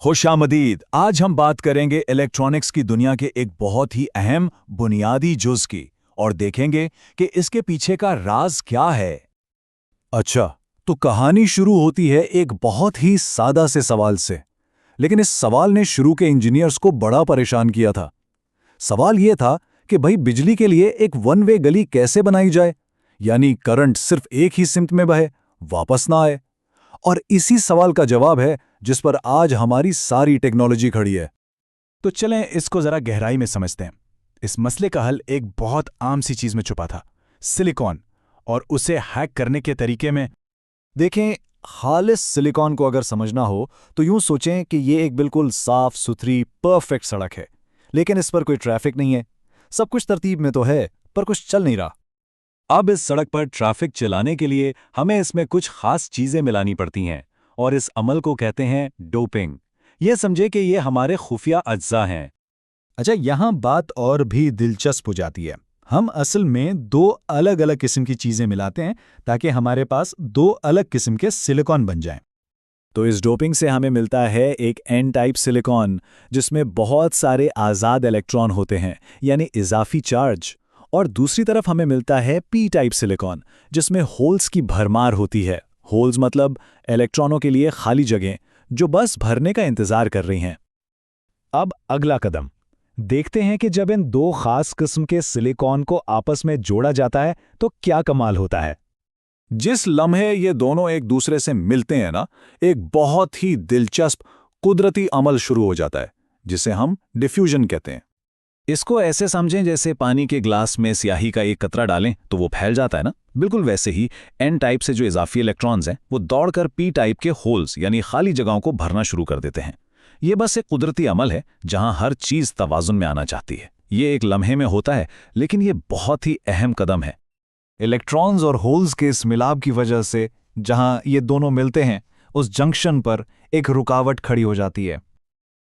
खुशामदीद। आज हम बात करेंगे इलेक्ट्रॉनिक्स की दुनिया के एक बहुत ही अहम बुनियादी जुज की और देखेंगे कि इसके पीछे का राज क्या है। अच्छा, तो कहानी शुरू होती है एक बहुत ही सादा से सवाल से, लेकिन इस सवाल ने शुरू के इंजीनियर्स को बड़ा परेशान किया था। सवाल यह था कि भाई बिजली के लिए एक वन वे गली कैसे बनाई जाए, यानी करंट सिर्फ एक ही सिमत में बहे, वापस ना आए। और इसी सवाल का जवाब है जिस पर आज हमारी सारी टेक्नोलॉजी खड़ी है। तो चलें इसको जरा गहराई में समझते हैं। इस मसले का हल एक बहुत आम सी चीज में छुपा था, सिलिकॉन, और उसे हैक करने के तरीके में। देखें, खालिस सिलिकॉन को अगर समझना हो तो यूं सोचें कि ये एक बिल्कुल साफ सुथरी परफेक्ट सड़क है, लेकिन इस पर कोई ट्रैफिक नहीं है। सब कुछ तरतीब में तो है, पर कुछ चल नहीं रहा। अब इस सड़क पर ट्रैफिक चलाने के लिए हमें इसमें कुछ खास चीजें मिलानी पड़ती हैं, और इस अमल को कहते हैं डोपिंग। यह समझे कि ये हमारे खुफिया अज्जा हैं। अच्छा, यहां बात और भी दिलचस्प हो जाती है। हम असल में दो अलग अलग किस्म की चीजें मिलाते हैं ताकि हमारे पास दो अलग किस्म के सिलिकॉन बन जाएं। तो इस डोपिंग से हमें मिलता है एक एन टाइप सिलिकॉन, जिसमें बहुत सारे आज़ाद इलेक्ट्रॉन होते हैं, यानी इजाफी चार्ज। और दूसरी तरफ हमें मिलता है पी टाइप सिलिकॉन, जिसमें होल्स की भरमार होती है। होल्स मतलब इलेक्ट्रॉनों के लिए खाली जगहें जो बस भरने का इंतजार कर रही हैं। अब अगला कदम देखते हैं कि जब इन दो खास किस्म के सिलिकॉन को आपस में जोड़ा जाता है तो क्या कमाल होता है। जिस लम्हे ये दोनों एक दूसरे से मिलते हैं ना, एक बहुत ही दिलचस्प कुदरती अमल शुरू हो जाता है, जिसे हम डिफ्यूजन कहते हैं। इसको ऐसे समझें जैसे पानी के ग्लास में स्याही का एक कतरा डालें तो वो फैल जाता है ना, बिल्कुल वैसे ही एन टाइप से जो इजाफी इलेक्ट्रॉन्स हैं वो दौड़कर पी टाइप के होल्स यानी खाली जगहों को भरना शुरू कर देते हैं। ये बस एक कुदरती अमल है जहां हर चीज तवाजुन में आना चाहती है। ये एक लम्हे में होता है, लेकिन ये बहुत ही अहम कदम है। इलेक्ट्रॉन्स और होल्स के इस मिलाप की वजह से जहां ये दोनों मिलते हैं, उस जंक्शन पर एक रुकावट खड़ी हो जाती है।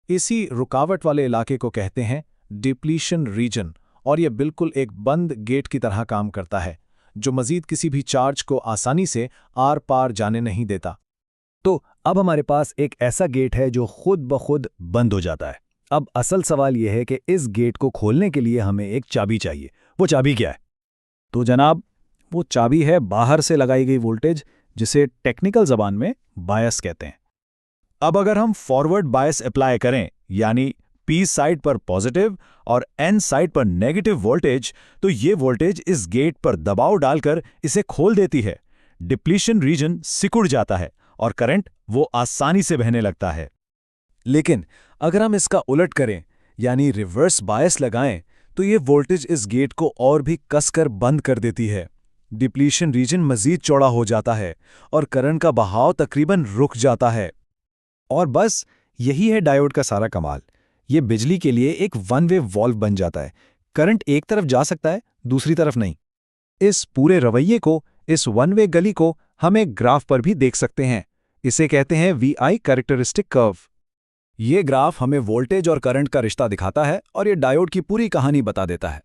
इसी रुकावट वाले इलाके को कहते हैं डिप्लीशन रीजन, और यह बिल्कुल एक बंद गेट की तरह काम करता है जो मजीद किसी भी चार्ज को आसानी से आर पार जाने नहीं देता। तो अब हमारे पास एक ऐसा गेट है जो खुद ब खुद बंद हो जाता है। अब असल सवाल यह है कि इस गेट को खोलने के लिए हमें एक चाबी चाहिए। वो चाबी क्या है? तो जनाब, वो चाबी है बाहर से लगाई गई वोल्टेज, जिसे टेक्निकल जबान में बायस कहते हैं। अब अगर हम फॉरवर्ड बायस अप्लाई करें, यानी पी साइड पर पॉजिटिव और एन साइड पर नेगेटिव वोल्टेज, तो ये वोल्टेज इस गेट पर दबाव डालकर इसे खोल देती है। डिप्लीशन रीजन सिकुड़ जाता है और करंट वो आसानी से बहने लगता है। लेकिन अगर हम इसका उलट करें, यानी रिवर्स बायस लगाएं, तो ये वोल्टेज इस गेट को और भी कसकर बंद कर देती है। डिप्लीशन रीजन मजीद चौड़ा हो जाता है और करंट का बहाव तकरीबन रुक जाता है। और बस यही है डायोड का सारा कमाल। ये बिजली के लिए एक वन वे वॉल्व बन जाता है। करंट एक तरफ जा सकता है, दूसरी तरफ नहीं। इस पूरे रवैये को, इस वन वे गली को हम एक ग्राफ पर भी देख सकते हैं। इसे कहते हैं VI कैरेक्टरिस्टिक कर्व। ये ग्राफ हमें वोल्टेज और करंट का रिश्ता दिखाता है और ये डायोड की पूरी कहानी बता देता है।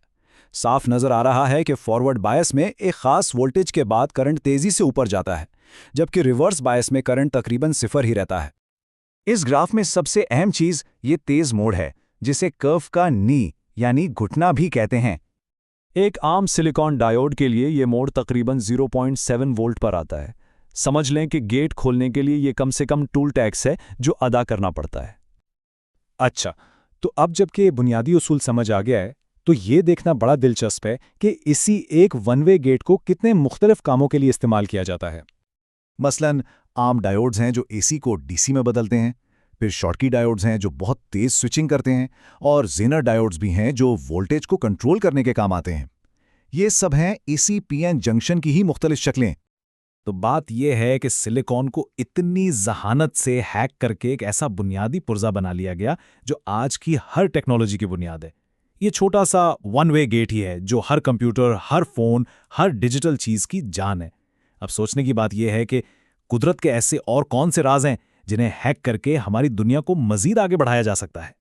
साफ नजर आ रहा है कि फॉरवर्ड बायस में एक खास वोल्टेज के बाद करंट तेजी से ऊपर जाता है, जबकि रिवर्स बायस में करंट तकरीबन सिफर ही रहता है। इस ग्राफ में सबसे अहम चीज ये तेज मोड़ है, जिसे कर्व का नी यानी घुटना भी कहते हैं। एक आम सिलिकॉन डायोड के लिए ये मोड़ तकरीबन 0.7 वोल्ट पर आता है। समझ लें कि गेट खोलने के लिए ये कम से कम टूल टैक्स है जो अदा करना पड़ता है। अच्छा, तो अब जबकि बुनियादी उसूल समझ आ गया है, तो ये देखना बड़ा दिलचस्प है कि इसी एक वन वे गेट को कितने मुख्तलिफ कामों के लिए इस्तेमाल किया जाता है। मसलन आम डायोड्स हैं जो AC को DC में बदलते हैं, फिर शॉटकी डायोड्स हैं जो बहुत तेज स्विचिंग करते हैं, और जेनर डायोड्स भी हैं जो वोल्टेज को कंट्रोल करने के काम आते हैं। ये सब हैं AC-PN जंक्शन की ही मुख्तलिफ शक्लें। तो बात यह है कि सिलिकॉन को इतनी जहानत से हैक करके एक ऐसा बुनियादी पुर्जा बना लिया गया जो आज की हर टेक्नोलॉजी की बुनियाद है। ये छोटा सा वन वे गेट ही है जो हर कंप्यूटर, हर फोन, हर डिजिटल चीज की जान है। अब सोचने की बात यह है कि कुदरत के ऐसे और कौन से राज हैं जिन्हें हैक करके हमारी दुनिया को मजीद आगे बढ़ाया जा सकता है।